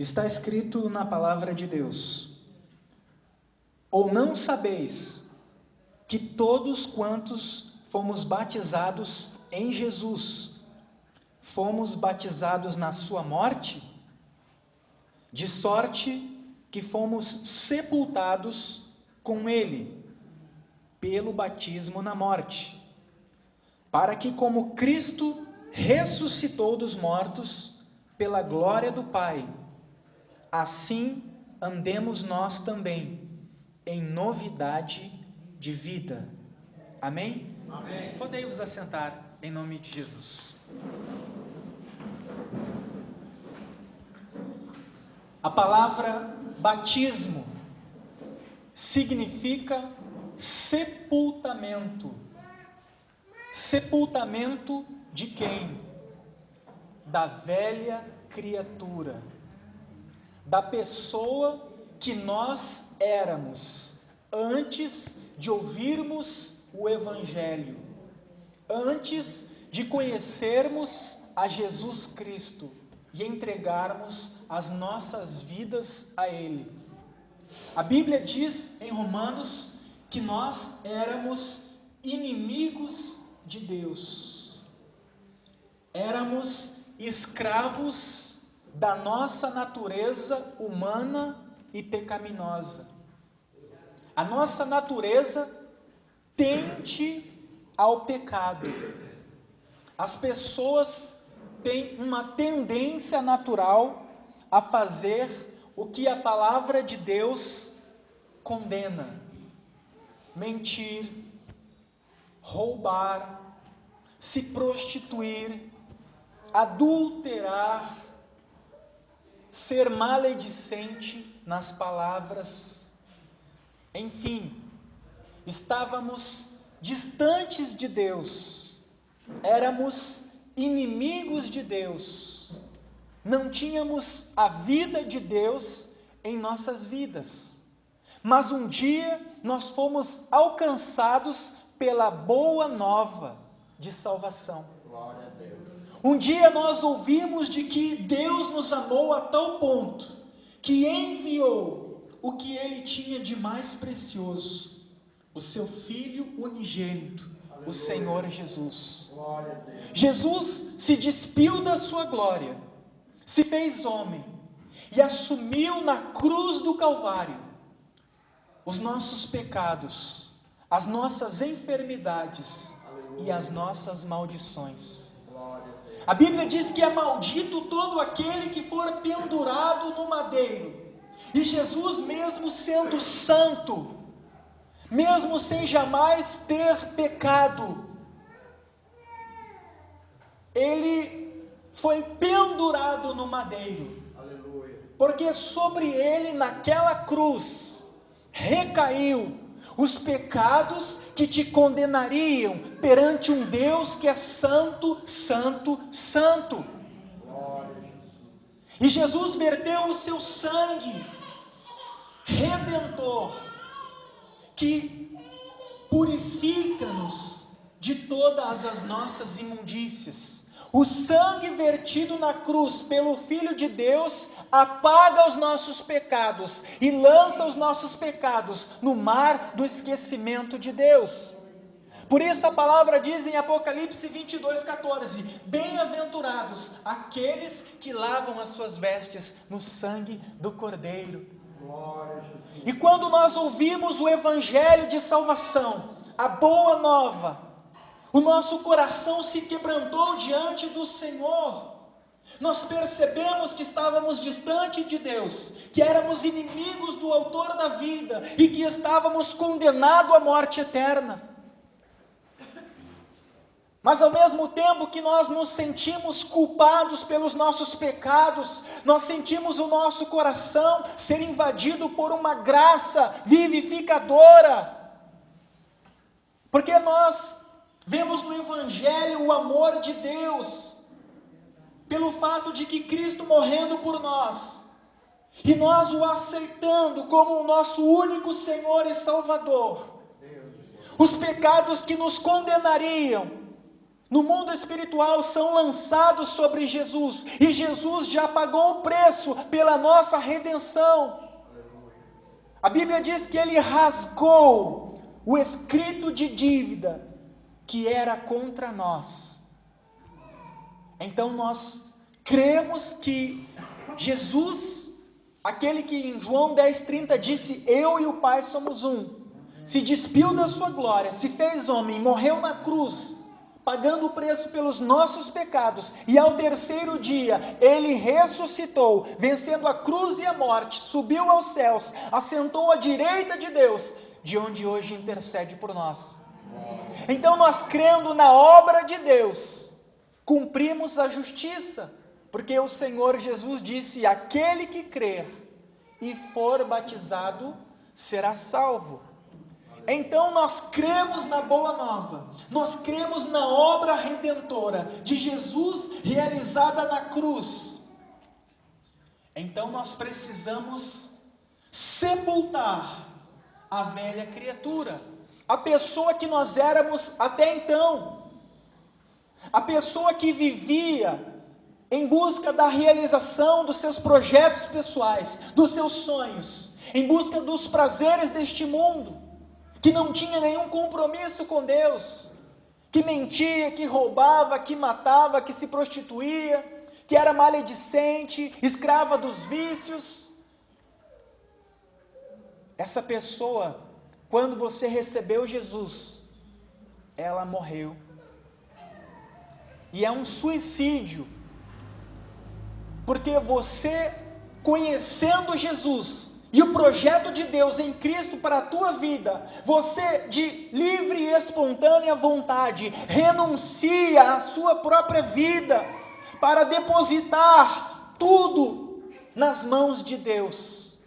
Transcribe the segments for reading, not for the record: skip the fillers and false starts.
Está escrito na palavra de Deus: ou não sabeis que todos quantos fomos batizados em Jesus, fomos batizados na sua morte? De sorte que fomos sepultados com ele, pelo batismo na morte, para que, como Cristo ressuscitou dos mortos, pela glória do Pai, assim andemos nós também, em novidade de vida. Amém? Amém. Podem vos assentar, em nome de Jesus. A palavra batismo significa sepultamento. Sepultamento de quem? Da velha criatura, da pessoa que nós éramos antes de ouvirmos o Evangelho, antes de conhecermos a Jesus Cristo e entregarmos as nossas vidas a Ele. A Bíblia diz em Romanos que nós éramos inimigos de Deus, éramos escravos da nossa natureza humana e pecaminosa. A nossa natureza tende ao pecado. As pessoas têm uma tendência natural a fazer o que a palavra de Deus condena: mentir, roubar, se prostituir, adulterar, ser maledicente nas palavras. Enfim, estávamos distantes de Deus, éramos inimigos de Deus, não tínhamos a vida de Deus em nossas vidas. Mas um dia nós fomos alcançados pela boa nova de salvação. Glória a Deus. Um dia nós ouvimos de que Deus nos amou a tal ponto que enviou o que Ele tinha de mais precioso, o seu Filho unigênito, o Senhor Jesus. Glória a Deus. Jesus se despiu da sua glória, se fez homem e assumiu na cruz do Calvário os nossos pecados, as nossas enfermidades e as nossas maldições. Glória a Deus. A Bíblia diz que é maldito todo aquele que for pendurado no madeiro. E Jesus, mesmo sendo santo, mesmo sem jamais ter pecado, Ele foi pendurado no madeiro. Aleluia. Porque sobre Ele, naquela cruz, recaiu os pecados que te condenariam perante um Deus que é santo, santo, santo. Glória a Jesus. E Jesus verteu o seu sangue redentor, que purifica-nos de todas as nossas imundícias. O sangue vertido na cruz pelo Filho de Deus apaga os nossos pecados e lança os nossos pecados no mar do esquecimento de Deus. Por isso a palavra diz em Apocalipse 22:14: bem-aventurados aqueles que lavam as suas vestes no sangue do Cordeiro. Glória a Jesus. E quando nós ouvimos o Evangelho de salvação, a boa nova, o nosso coração se quebrantou diante do Senhor. Nós percebemos que estávamos distante de Deus, que éramos inimigos do autor da vida e que estávamos condenados à morte eterna. Mas ao mesmo tempo que nós nos sentimos culpados pelos nossos pecados, nós sentimos o nosso coração ser invadido por uma graça vivificadora. Porque nós vemos no Evangelho o amor de Deus, pelo fato de que Cristo morrendo por nós, e nós o aceitando como o nosso único Senhor e Salvador, os pecados que nos condenariam no mundo espiritual são lançados sobre Jesus, e Jesus já pagou o preço pela nossa redenção. A Bíblia diz que ele rasgou o escrito de dívida que era contra nós. Então nós cremos que Jesus, aquele que em João 10,30 disse: eu e o Pai somos um, se despiu da sua glória, se fez homem, morreu na cruz, pagando o preço pelos nossos pecados, e ao terceiro dia ele ressuscitou, vencendo a cruz e a morte, subiu aos céus, assentou à direita de Deus, de onde hoje intercede por nós. Então nós, crendo na obra de Deus, cumprimos a justiça, porque o Senhor Jesus disse: aquele que crer e for batizado será salvo. Então nós cremos na boa nova, nós cremos na obra redentora de Jesus realizada na cruz. Então nós precisamos sepultar a velha criatura, a pessoa que nós éramos até então, a pessoa que vivia em busca da realização dos seus projetos pessoais, dos seus sonhos, em busca dos prazeres deste mundo, que não tinha nenhum compromisso com Deus, que mentia, que roubava, que matava, que se prostituía, que era maledicente, escrava dos vícios. Essa pessoa, quando você recebeu Jesus, ela morreu. E é um suicídio, porque você, conhecendo Jesus e o projeto de Deus em Cristo para a tua vida, você de livre e espontânea vontade renuncia à sua própria vida para depositar tudo nas mãos de Deus.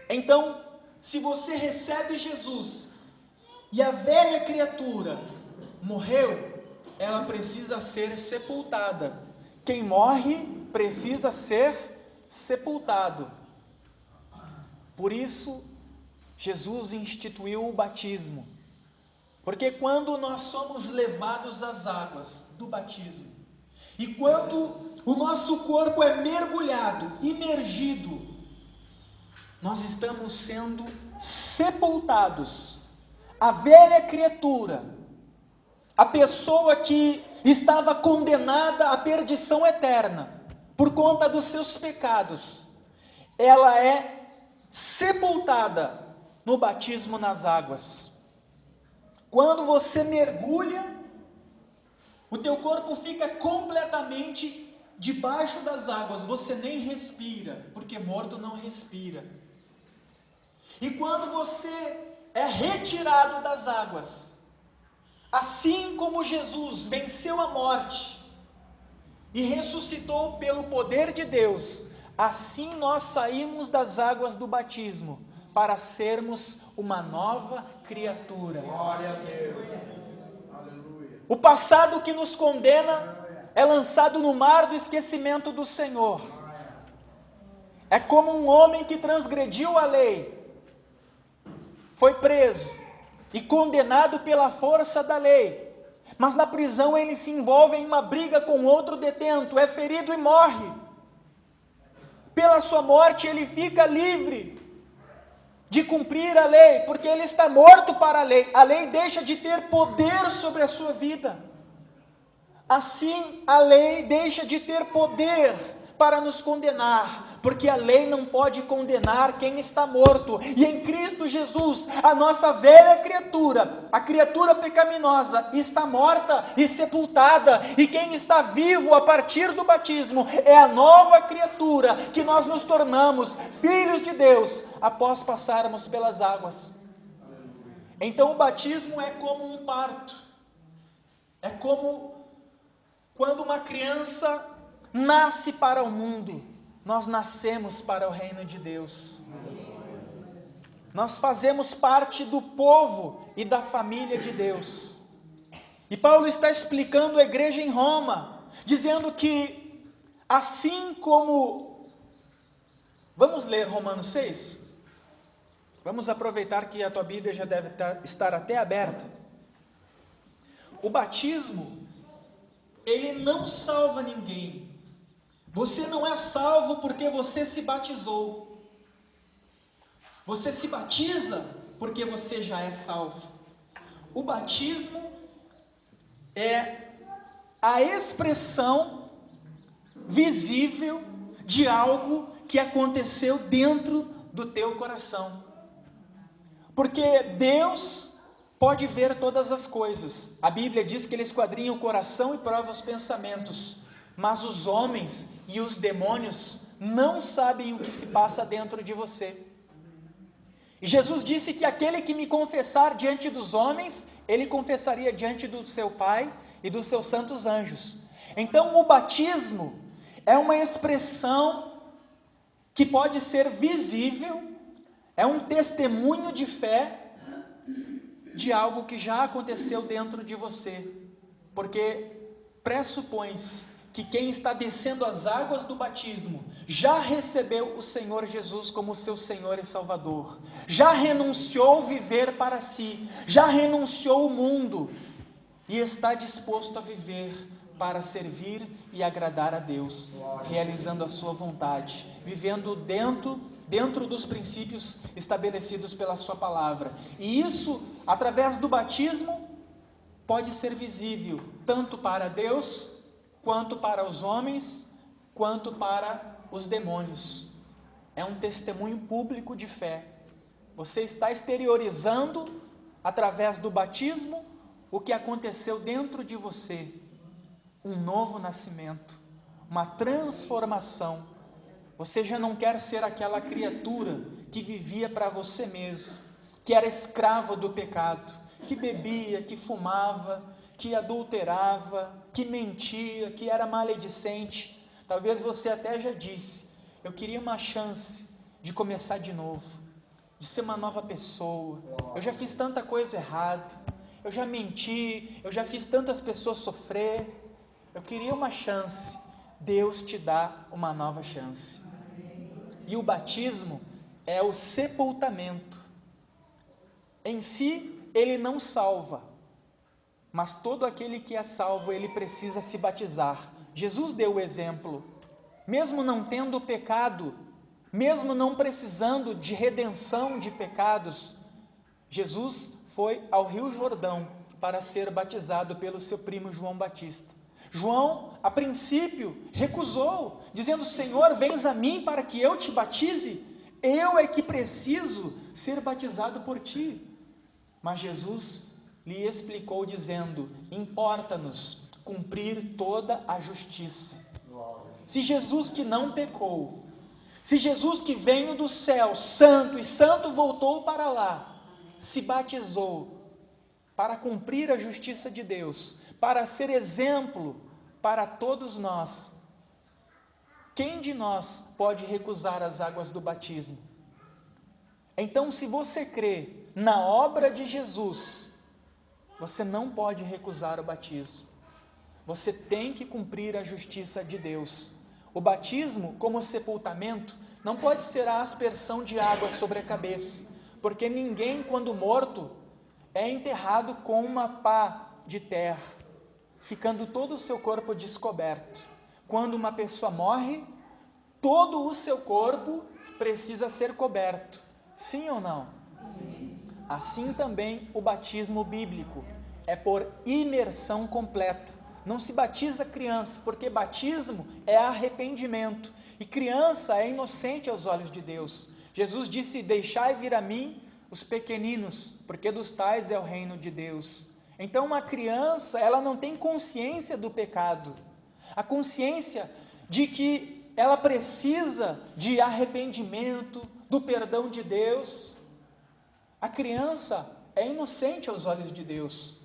Então, se você recebe Jesus e a velha criatura morreu, ela precisa ser sepultada. Quem morre precisa ser sepultado. Por isso, Jesus instituiu o batismo. Porque quando nós somos levados às águas do batismo, e quando o nosso corpo é mergulhado, imergido, nós estamos sendo sepultados. A velha criatura, a pessoa que estava condenada à perdição eterna por conta dos seus pecados, ela é sepultada no batismo nas águas. Quando você mergulha, o teu corpo fica completamente debaixo das águas, você nem respira, porque morto não respira. E quando você é retirado das águas, assim como Jesus venceu a morte e ressuscitou pelo poder de Deus, assim nós saímos das águas do batismo para sermos uma nova criatura. Glória a Deus. Aleluia. O passado que nos condena é lançado no mar do esquecimento do Senhor. É como um homem que transgrediu a lei, foi preso e condenado pela força da lei, mas na prisão ele se envolve em uma briga com outro detento, é ferido e morre. Pela sua morte ele fica livre de cumprir a lei, porque ele está morto para a lei deixa de ter poder sobre a sua vida. Assim a lei deixa de ter poder para nos condenar, porque a lei não pode condenar quem está morto, e em Cristo Jesus, a nossa velha criatura, a criatura pecaminosa, está morta e sepultada, e quem está vivo a partir do batismo, é a nova criatura, que nós nos tornamos filhos de Deus, após passarmos pelas águas. Então o batismo é como um parto, é como quando uma criança nasce para o mundo, nós nascemos para o reino de Deus. Nós fazemos parte do povo e da família de Deus. E Paulo está explicando à igreja em Roma, dizendo que assim como... Vamos ler Romanos 6? Vamos aproveitar que a tua Bíblia já deve estar até aberta. O batismo ele não salva ninguém. Você não é salvo porque você se batizou. Você se batiza porque você já é salvo. O batismo é a expressão visível de algo que aconteceu dentro do teu coração. Porque Deus pode ver todas as coisas. A Bíblia diz que Ele esquadrinha o coração e prova os pensamentos. Mas os homens e os demônios não sabem o que se passa dentro de você. E Jesus disse que aquele que me confessar diante dos homens, Ele confessaria diante do seu Pai e dos seus santos anjos. Então o batismo é uma expressão que pode ser visível, é um testemunho de fé de algo que já aconteceu dentro de você, porque pressupõe-se que quem está descendo as águas do batismo já recebeu o Senhor Jesus como seu Senhor e Salvador, já renunciou viver para si, já renunciou o mundo e está disposto a viver para servir e agradar a Deus, realizando a sua vontade, vivendo dentro dos princípios estabelecidos pela sua palavra. E isso, através do batismo, pode ser visível tanto para Deus, quanto para os homens, quanto para os demônios. É um testemunho público de fé. Você está exteriorizando, através do batismo, o que aconteceu dentro de você. Um novo nascimento, uma transformação. Você já não quer ser aquela criatura que vivia para você mesmo, que era escravo do pecado, que bebia, que fumava, que adulterava, que mentia, que era maledicente. Talvez você até já disse: eu queria uma chance de começar de novo, de ser uma nova pessoa. Eu já fiz tanta coisa errada, eu já menti, eu já fiz tantas pessoas sofrer. Eu queria uma chance. Deus te dá uma nova chance. E o batismo é o sepultamento. Em si, ele não salva, mas todo aquele que é salvo, ele precisa se batizar. Jesus deu o exemplo. Mesmo não tendo pecado, mesmo não precisando de redenção de pecados, Jesus foi ao Rio Jordão para ser batizado pelo seu primo João Batista. João, a princípio, recusou, dizendo: Senhor, vens a mim para que eu te batize? Eu é que preciso ser batizado por ti. Mas Jesus lhe explicou dizendo: importa-nos cumprir toda a justiça. Se Jesus, que não pecou, se Jesus, que veio do céu, santo e santo, voltou para lá, se batizou para cumprir a justiça de Deus, para ser exemplo para todos nós, quem de nós pode recusar as águas do batismo? Então, se você crê na obra de Jesus, você não pode recusar o batismo. Você tem que cumprir a justiça de Deus. O batismo, como sepultamento, não pode ser a aspersão de água sobre a cabeça, porque ninguém, quando morto, é enterrado com uma pá de terra, ficando todo o seu corpo descoberto. Quando uma pessoa morre, todo o seu corpo precisa ser coberto. Sim ou não? Sim. Assim também o batismo bíblico é por imersão completa. Não se batiza criança, porque batismo é arrependimento. E criança é inocente aos olhos de Deus. Jesus disse: deixai vir a mim os pequeninos, porque dos tais é o reino de Deus. Então uma criança, ela não tem consciência do pecado, a consciência de que ela precisa de arrependimento, do perdão de Deus. A criança é inocente aos olhos de Deus.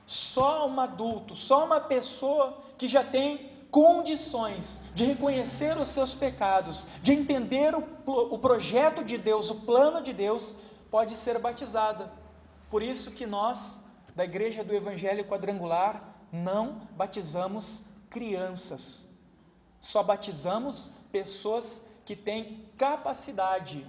Só um adulto, só uma pessoa que já tem condições de reconhecer os seus pecados, de entender o projeto de Deus, o plano de Deus, pode ser batizada. Por isso que nós, da Igreja do Evangelho Quadrangular, não batizamos crianças. Só batizamos pessoas que têm capacidade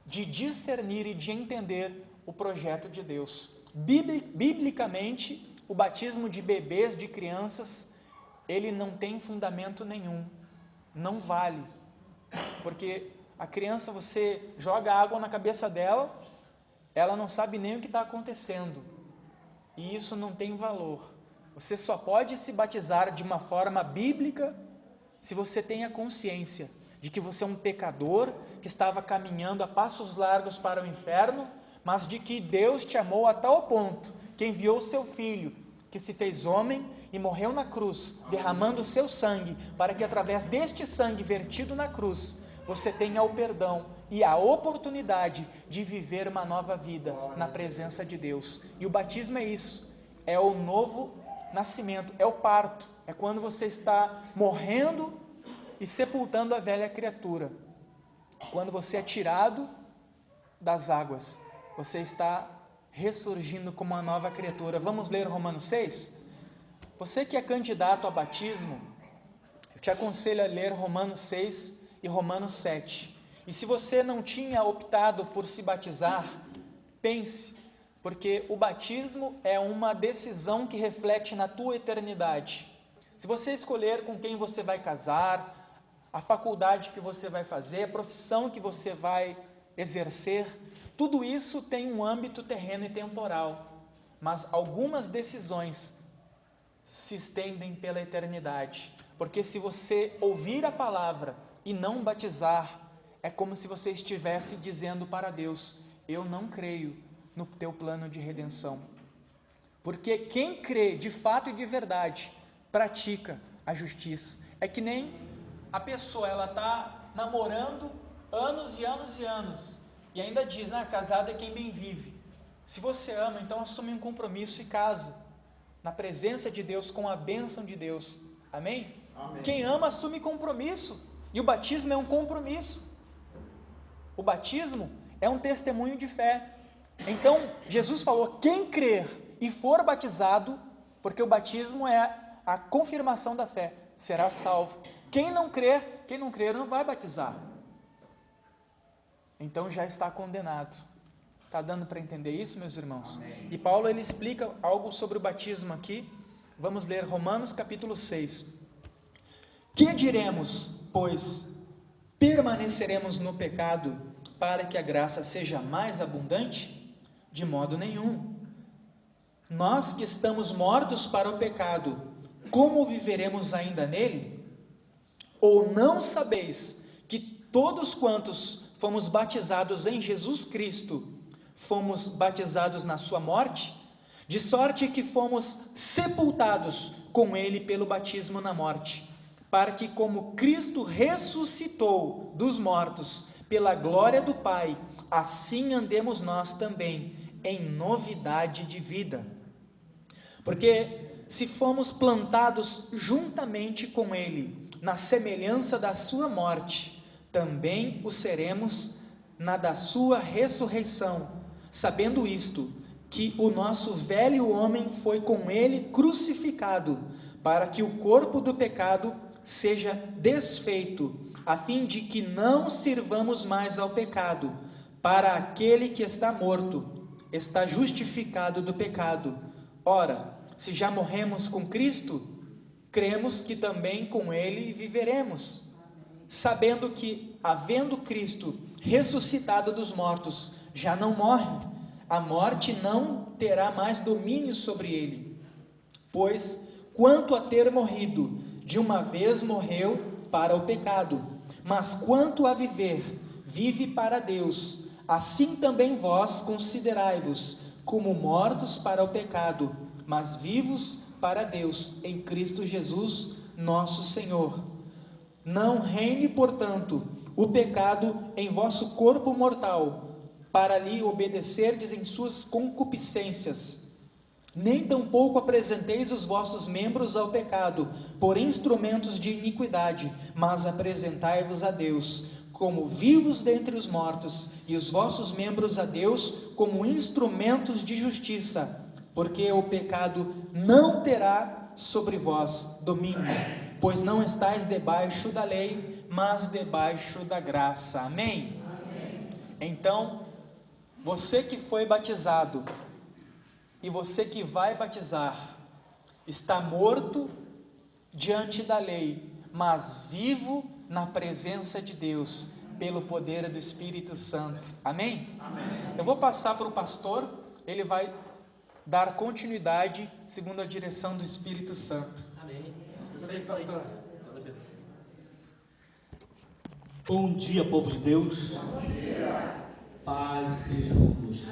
de discernir e de entender o projeto de Deus. Biblicamente, o batismo de bebês, de crianças, ele não tem fundamento nenhum, não vale, porque a criança, você joga água na cabeça dela, ela não sabe nem o que está acontecendo, e isso não tem valor. Você só pode se batizar de uma forma bíblica se você tem a consciência de que você é um pecador que estava caminhando a passos largos para o inferno, mas de que Deus te amou a tal ponto que enviou o seu Filho, que se fez homem e morreu na cruz, derramando o seu sangue, para que através deste sangue vertido na cruz, você tenha o perdão e a oportunidade de viver uma nova vida na presença de Deus. E o batismo é isso, é o novo nascimento, é o parto, é quando você está morrendo e sepultando a velha criatura. Quando você é tirado das águas, você está ressurgindo como uma nova criatura. Vamos ler Romanos 6? Você que é candidato a batismo, eu te aconselho a ler Romanos 6 e Romanos 7. E se você não tinha optado por se batizar, pense, porque o batismo é uma decisão que reflete na tua eternidade. Se você escolher com quem você vai casar, a faculdade que você vai fazer, a profissão que você vai exercer, tudo isso tem um âmbito terreno e temporal, mas algumas decisões se estendem pela eternidade, porque se você ouvir a palavra e não batizar, é como se você estivesse dizendo para Deus: eu não creio no teu plano de redenção, porque quem crê de fato e de verdade, pratica a justiça. É que nem a pessoa, ela está namorando anos e anos e anos, e ainda diz, casado é quem bem vive. Se você ama, então assume um compromisso e casa, na presença de Deus, com a bênção de Deus, amém? Amém. Quem ama assume compromisso, e o batismo é um compromisso, o batismo é um testemunho de fé. Então Jesus falou, quem crer e for batizado, porque o batismo é a confirmação da fé, será salvo. Quem não crer não vai batizar, então já está condenado. Está dando para entender isso, meus irmãos? Amém. E Paulo, ele explica algo sobre o batismo aqui. Vamos ler Romanos capítulo 6. Que diremos, pois? Permaneceremos no pecado para que a graça seja mais abundante? De modo nenhum. Nós que estamos mortos para o pecado, como viveremos ainda nele? Ou não sabeis que todos quantos fomos batizados em Jesus Cristo, fomos batizados na sua morte? De sorte que fomos sepultados com ele pelo batismo na morte, para que, como Cristo ressuscitou dos mortos pela glória do Pai, assim andemos nós também em novidade de vida. Porque se fomos plantados juntamente com ele na semelhança da sua morte, também o seremos na da sua ressurreição, sabendo isto, que o nosso velho homem foi com ele crucificado, para que o corpo do pecado seja desfeito, a fim de que não sirvamos mais ao pecado. Para aquele que está morto, está justificado do pecado. Ora, se já morremos com Cristo, cremos que também com ele viveremos, sabendo que, havendo Cristo ressuscitado dos mortos, já não morre, a morte não terá mais domínio sobre ele. Pois, quanto a ter morrido, de uma vez morreu para o pecado, mas quanto a viver, vive para Deus. Assim também vós considerai-vos como mortos para o pecado, mas vivos para Deus, em Cristo Jesus, nosso Senhor. Não reine, portanto, o pecado em vosso corpo mortal, para lhe obedecerdes em suas concupiscências. Nem tampouco apresenteis os vossos membros ao pecado, por instrumentos de iniquidade, mas apresentai-vos a Deus, como vivos dentre os mortos, e os vossos membros a Deus, como instrumentos de justiça, porque o pecado não terá sobre vós domínio, pois não estáis debaixo da lei, mas debaixo da graça. Amém? Amém. Então, você que foi batizado e você que vai batizar, está morto diante da lei, mas vivo na presença de Deus, pelo poder do Espírito Santo. Amém? Amém. Eu vou passar para o pastor, ele vai dar continuidade segundo a direção do Espírito Santo. Amém. Tudo bem, pastor? Bom dia, povo de Deus. Paz seja convosco.